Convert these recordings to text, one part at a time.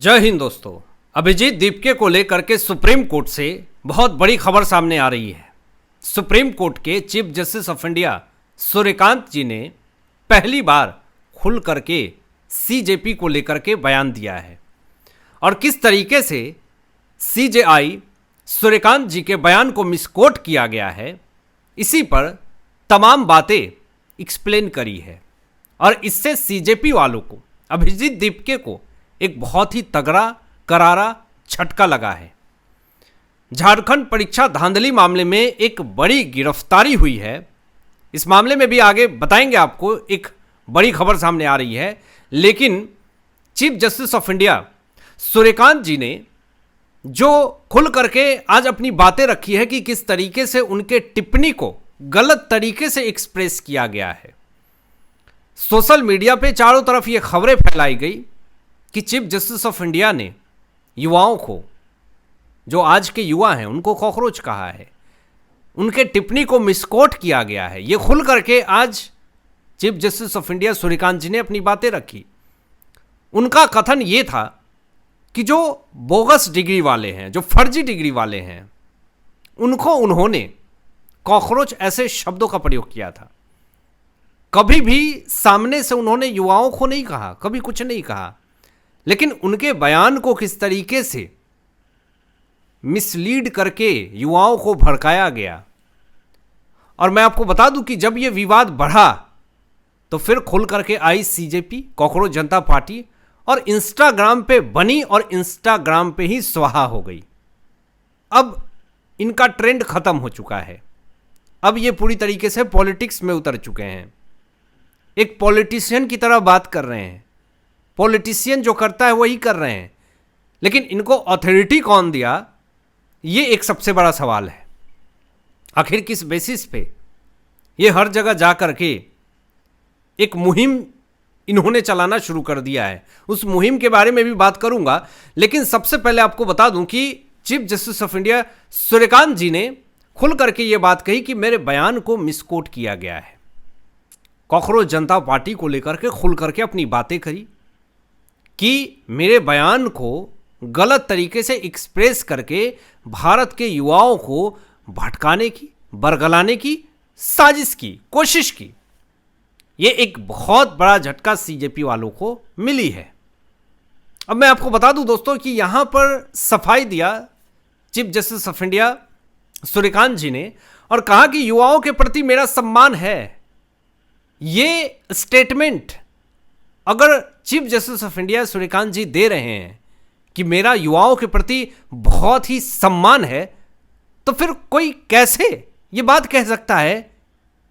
जय हिंद दोस्तों। अभिजीत दीपके को लेकर के सुप्रीम कोर्ट से बहुत बड़ी खबर सामने आ रही है। सुप्रीम कोर्ट के Chief Justice of India Suryakant ji ने पहली बार खुल करके सीजेपी को लेकर के बयान दिया है और किस तरीके से सीजेआई सूर्यकांत जी के बयान को मिसकोट किया गया है, इसी पर तमाम बातें एक्सप्लेन करी है और इससे सीजेपी वालों को, अभिजीत दीपके को एक बहुत ही तगड़ा करारा झटका लगा है। झारखंड परीक्षा धांधली मामले में एक बड़ी गिरफ्तारी हुई है। इस मामले में भी आगे बताएंगे आपको, एक बड़ी खबर सामने आ रही है। लेकिन Chief Justice of India Suryakant ji ने जो खुल करके आज अपनी बातें रखी है कि किस तरीके से उनके टिप्पणी को गलत तरीके से एक्सप्रेस किया गया है। सोशल मीडिया पे चारों तरफ ये खबरें फैलाई गई कि चीफ जस्टिस ऑफ इंडिया ने युवाओं को, जो आज के युवा हैं, उनको कॉकरोच कहा है, उनके टिप्पणी को मिसकोट किया गया है। ये खुल करके आज Chief Justice of India Suryakant ji ने अपनी बातें रखी। उनका कथन ये था कि जो बोगस डिग्री वाले हैं, जो फर्जी डिग्री वाले हैं, उनको उन्होंने कॉकरोच ऐसे शब्दों का प्रयोग किया था। कभी भी सामने से उन्होंने युवाओं को नहीं कहा, कभी कुछ नहीं कहा, लेकिन उनके बयान को किस तरीके से मिसलीड करके युवाओं को भड़काया गया। और मैं आपको बता दूं कि जब यह विवाद बढ़ा तो फिर खुल करके आई सीजेपी, कॉकरोच जनता पार्टी, और इंस्टाग्राम पे बनी और इंस्टाग्राम पे ही स्वाहा हो गई। अब इनका ट्रेंड खत्म हो चुका है। अब ये पूरी तरीके से पॉलिटिक्स में उतर चुके हैं। एक पॉलिटिशियन की तरह बात कर रहे हैं। पॉलिटिशियन जो करता है वही कर रहे हैं, लेकिन इनको अथॉरिटी कौन दिया, ये एक सबसे बड़ा सवाल है। आखिर किस बेसिस पे ये हर जगह जा कर के एक मुहिम इन्होंने चलाना शुरू कर दिया है। उस मुहिम के बारे में भी बात करूंगा, लेकिन सबसे पहले आपको बता दूं कि Chief Justice of India Suryakant ji ने खुल करके ये बात कही कि मेरे बयान को मिसकोट किया गया है। कॉकरोच जनता पार्टी को लेकर के खुल करके अपनी बातें करी कि मेरे बयान को गलत तरीके से एक्सप्रेस करके भारत के युवाओं को भटकाने की, बरगलाने की साजिश की, कोशिश की। ये एक बहुत बड़ा झटका सीजेपी वालों को मिली है। अब मैं आपको बता दूं दोस्तों कि यहां पर सफाई दिया Chief Justice of India Suryakant ji ने और कहा कि युवाओं के प्रति मेरा सम्मान है। ये स्टेटमेंट अगर Chief Justice of India Suryakant ji दे रहे हैं कि मेरा युवाओं के प्रति बहुत ही सम्मान है, तो फिर कोई कैसे ये बात कह सकता है,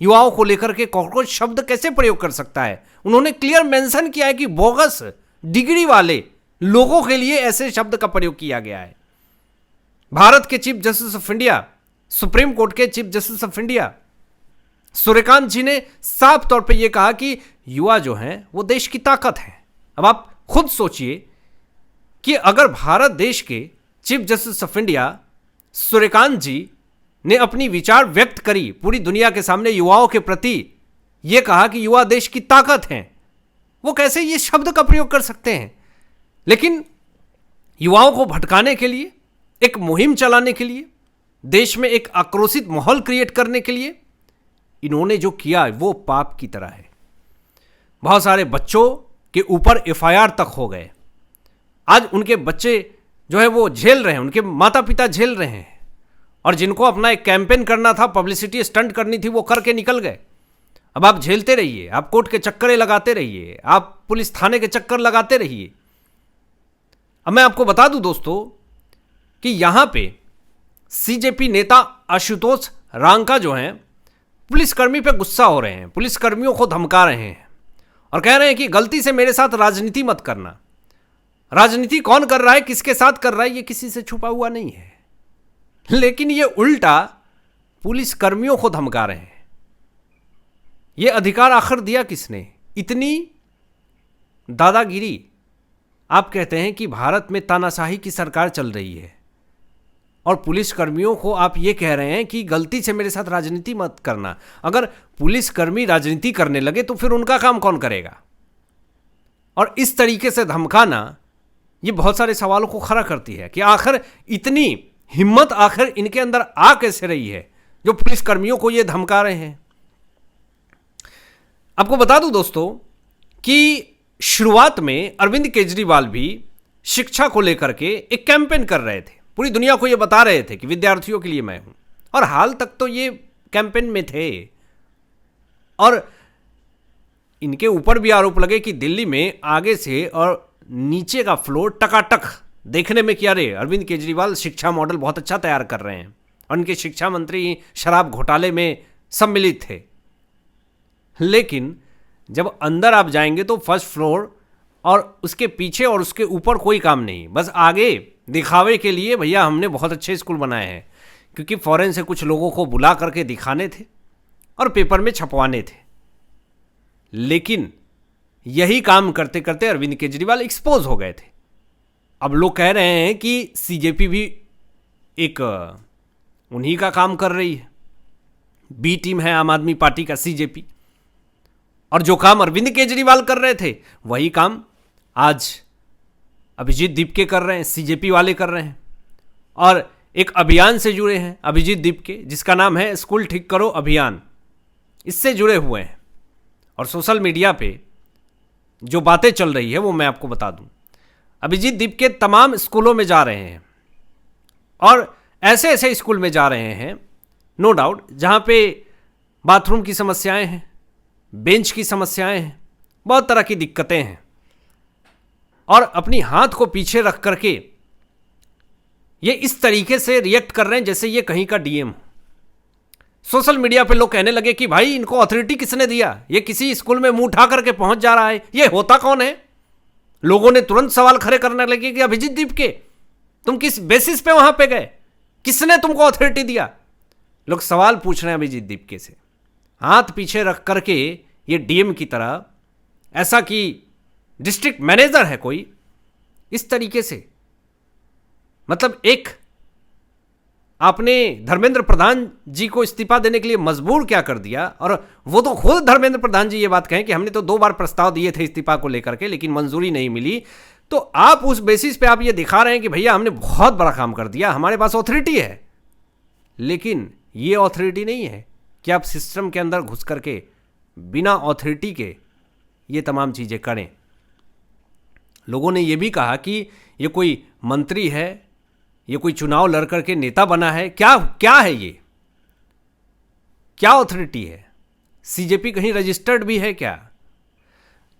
युवाओं को लेकर के कॉकरोच शब्द कैसे प्रयोग कर सकता है। उन्होंने क्लियर मेंशन किया है कि बोगस डिग्री वाले लोगों के लिए ऐसे शब्द का प्रयोग किया गया है। भारत के Chief Justice of India, Supreme Court के Chief Justice of India Suryakant ji ने साफ तौर पे ये कहा कि युवा जो हैं वो देश की ताकत है। अब आप खुद सोचिए कि अगर भारत देश के Chief Justice of India Suryakant ji ने अपनी विचार व्यक्त करी पूरी दुनिया के सामने युवाओं के प्रति, ये कहा कि युवा देश की ताकत हैं, वो कैसे ये शब्द का प्रयोग कर सकते हैं। लेकिन युवाओं को भटकाने के लिए, एक मुहिम चलाने के लिए, देश में एक आक्रोशित माहौल क्रिएट करने के लिए इन्होंने जो किया वो पाप की तरह है। बहुत सारे बच्चों के ऊपर एफआईआर तक हो गए। आज उनके बच्चे जो है वो झेल रहे हैं, उनके माता पिता झेल रहे हैं, और जिनको अपना एक कैंपेन करना था, पब्लिसिटी स्टंट करनी थी, वो करके निकल गए। अब आप झेलते रहिए, आप कोर्ट के चक्करें लगाते रहिए, आप पुलिस थाने के चक्कर लगाते रहिए। अब मैं आपको बता दूं दोस्तों कि यहां पे सीजेपी नेता आशुतोष रांका जो हैं पुलिसकर्मी पे गुस्सा हो रहे हैं, पुलिसकर्मियों को धमका रहे हैं और कह रहे हैं कि गलती से मेरे साथ राजनीति मत करना। राजनीति कौन कर रहा है, किसके साथ कर रहा है, ये किसी से छुपा हुआ नहीं है, लेकिन ये उल्टा पुलिसकर्मियों को धमका रहे हैं। ये अधिकार आखिर दिया किसने? इतनी दादागिरी। आप कहते हैं कि भारत में तानाशाही की सरकार चल रही है और पुलिसकर्मियों को आप ये कह रहे हैं कि गलती से मेरे साथ राजनीति मत करना। अगर पुलिसकर्मी राजनीति करने लगे तो फिर उनका काम कौन करेगा? और इस तरीके से धमकाना ये बहुत सारे सवालों को खड़ा करती है कि आखिर इतनी हिम्मत आखिर इनके अंदर आ कैसे रही है जो पुलिसकर्मियों को ये धमका रहे हैं। आपको बता दूं दोस्तों कि शुरुआत में अरविंद केजरीवाल भी शिक्षा को लेकर के एक कैंपेन कर रहे थे, पूरी दुनिया को ये बता रहे थे कि विद्यार्थियों के लिए मैं हूं, और हाल तक तो ये कैंपेन में थे। और इनके ऊपर भी आरोप लगे कि दिल्ली में आगे से और नीचे का फ्लोर टकाटक देखने में, क्या रे अरविंद केजरीवाल शिक्षा मॉडल बहुत अच्छा तैयार कर रहे हैं, और उनके शिक्षा मंत्री शराब घोटाले में सम्मिलित थे। लेकिन जब अंदर आप जाएंगे तो फर्स्ट फ्लोर और उसके पीछे और उसके ऊपर कोई काम नहीं, बस आगे दिखावे के लिए भैया हमने बहुत अच्छे स्कूल बनाए हैं, क्योंकि फॉरेन से कुछ लोगों को बुला करके दिखाने थे और पेपर में छपवाने थे। लेकिन यही काम करते करते अरविंद केजरीवाल एक्सपोज हो गए थे। अब लोग कह रहे हैं कि सीजेपी भी एक उन्हीं का काम कर रही है, बी टीम है आम आदमी पार्टी का सीजेपी, और जो काम अरविंद केजरीवाल कर रहे थे वही काम आज अभिजीत दीपके कर रहे हैं, सीजेपी वाले कर रहे हैं। और एक अभियान से जुड़े हैं अभिजीत दीपके, जिसका नाम है स्कूल ठीक करो अभियान, इससे जुड़े हुए हैं। और सोशल मीडिया पे जो बातें चल रही है वो मैं आपको बता दूं। अभिजीत दीपके तमाम स्कूलों में जा रहे हैं, और ऐसे ऐसे स्कूल में जा रहे हैं नो डाउट जहां पे बाथरूम की समस्याएं हैं, बेंच की समस्याएं हैं, बहुत तरह की दिक्कतें हैं, और अपनी हाथ को पीछे रख करके ये इस तरीके से रिएक्ट कर रहे हैं जैसे ये कहीं का डीएम हो। सोशल मीडिया पे लोग कहने लगे कि भाई इनको अथॉरिटी किसने दिया, ये किसी स्कूल में मुंह उठा करके पहुंच जा रहा है, ये होता कौन है। लोगों ने तुरंत सवाल खड़े करने लगे कि अभिजीत दीपके तुम किस बेसिस पे वहां पे गए, किसने तुमको अथॉरिटी दिया। लोग सवाल पूछ रहे हैं अभिजीत दीपके से, हाथ पीछे रख करके ये डीएम की तरह, ऐसा कि डिस्ट्रिक्ट मैनेजर है कोई, इस तरीके से। मतलब एक आपने धर्मेंद्र प्रधान जी को इस्तीफा देने के लिए मजबूर क्या कर दिया, और वो तो खुद धर्मेंद्र प्रधान जी ये बात कहें कि हमने तो 2 बार प्रस्ताव दिए थे इस्तीफा को लेकर के लेकिन मंजूरी नहीं मिली। तो आप उस बेसिस पे आप ये दिखा रहे हैं कि भैया हमने बहुत बड़ा काम कर दिया, हमारे पास अथॉरिटी है। लेकिन ये अथॉरिटी नहीं है कि आप सिस्टम के अंदर घुस करके बिना अथॉरिटी के ये तमाम चीज़ें करें। लोगों ने ये भी कहा कि ये कोई मंत्री है, ये कोई चुनाव लड़ करके नेता बना है, क्या है ये, क्या अथॉरिटी है, सीजेपी कहीं रजिस्टर्ड भी है क्या।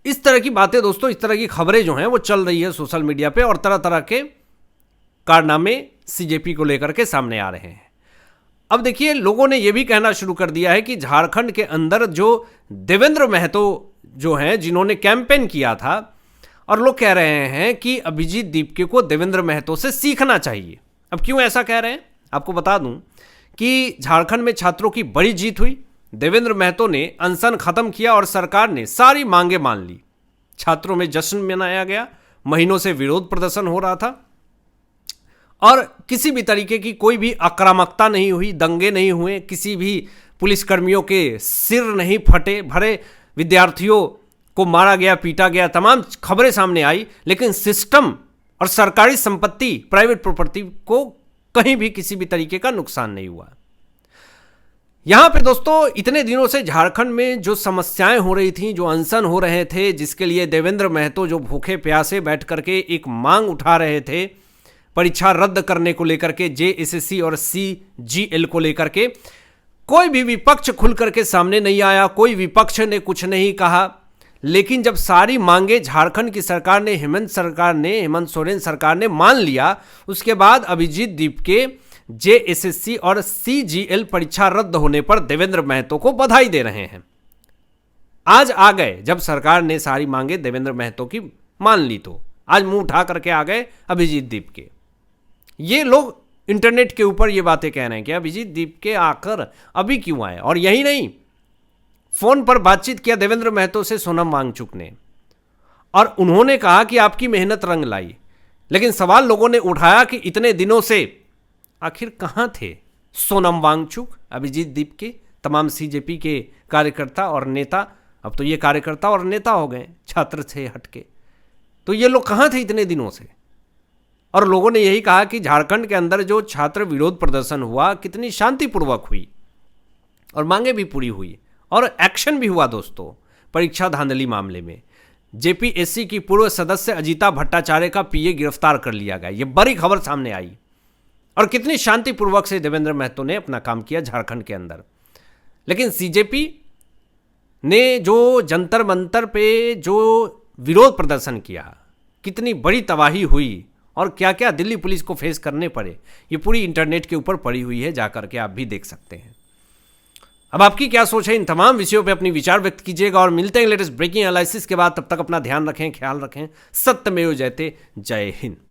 इस तरह की बातें दोस्तों, इस तरह की खबरें जो हैं वो चल रही है सोशल मीडिया पे, और तरह तरह के कारनामे सीजेपी को लेकर के सामने आ रहे हैं। अब देखिए, लोगों ने यह भी कहना शुरू कर दिया है कि झारखंड के अंदर जो देवेंद्र महतो जो हैं, जिन्होंने कैंपेन किया था, और लोग कह रहे हैं कि अभिजीत दीपके को देवेंद्र महतो से सीखना चाहिए। अब क्यों ऐसा कह रहे हैं, आपको बता दूं कि झारखंड में छात्रों की बड़ी जीत हुई। देवेंद्र महतो ने अनशन खत्म किया और सरकार ने सारी मांगें मान ली। छात्रों में जश्न मनाया गया, महीनों से विरोध प्रदर्शन हो रहा था, और किसी भी तरीके की कोई भी आक्रामकता नहीं हुई, दंगे नहीं हुए, किसी भी पुलिसकर्मियों के सिर नहीं फटे भरे, विद्यार्थियों को मारा गया, पीटा गया, तमाम खबरें सामने आई। लेकिन सिस्टम और सरकारी संपत्ति, प्राइवेट प्रॉपर्टी को कहीं भी किसी भी तरीके का नुकसान नहीं हुआ। यहां पे दोस्तों इतने दिनों से झारखंड में जो समस्याएं हो रही थी, जो अनशन हो रहे थे, जिसके लिए देवेंद्र महतो जो भूखे प्यासे बैठ करके एक मांग उठा रहे थे परीक्षा रद्द करने को लेकर के, जेएसएससी और सीजीएल को लेकर के, कोई भी विपक्ष खुल करके सामने नहीं आया, कोई विपक्ष ने कुछ नहीं कहा। लेकिन जब सारी मांगे झारखंड की सरकार ने, हेमंत सोरेन सरकार ने मान लिया, उसके बाद अभिजीत दीपके जेएसएससी और सीजीएल परीक्षा रद्द होने पर देवेंद्र महतो को बधाई दे रहे हैं। आज आ गए, जब सरकार ने सारी मांगे देवेंद्र महतो की मान ली, तो आज मुंह उठा करके आ गए अभिजीत दीपके। ये लोग इंटरनेट के ऊपर ये बातें कह रहे हैं कि अभिजीत दीपके आकर अभी क्यों आए। और यही नहीं, फोन पर बातचीत किया देवेंद्र महतो से सोनम वांगचुक ने, और उन्होंने कहा कि आपकी मेहनत रंग लाई। लेकिन सवाल लोगों ने उठाया कि इतने दिनों से आखिर कहां थे सोनम वांगचुक, अभिजीत दीपके, तमाम सीजेपी के कार्यकर्ता और नेता। अब तो ये कार्यकर्ता और नेता हो गए छात्र से हटके। तो ये लोग कहां थे इतने दिनों से, और लोगों ने यही कहा कि झारखंड के अंदर जो छात्र विरोध प्रदर्शन हुआ कितनी शांतिपूर्वक हुई और मांगे भी पूरी हुई और एक्शन भी हुआ दोस्तों। परीक्षा धांधली मामले में जेपीएससी की पूर्व सदस्य अजीता भट्टाचार्य का पीए गिरफ्तार कर लिया गया, ये बड़ी खबर सामने आई। और कितनी शांतिपूर्वक से देवेंद्र महतो ने अपना काम किया झारखंड के अंदर। लेकिन सीजेपी ने जो जंतर मंतर पे जो विरोध प्रदर्शन किया, कितनी बड़ी तबाही हुई और क्या क्या दिल्ली पुलिस को फेस करने पड़े, ये पूरी इंटरनेट के ऊपर पड़ी हुई है, जाकर के आप भी देख सकते हैं। अब आपकी क्या सोच है इन तमाम विषयों पे अपनी विचार व्यक्त कीजिएगा और मिलते हैं लेटेस्ट ब्रेकिंग एनालिसिस के बाद। तब तक अपना ध्यान रखें, ख्याल रखें। सत्यमेव जयते। जय हिंद।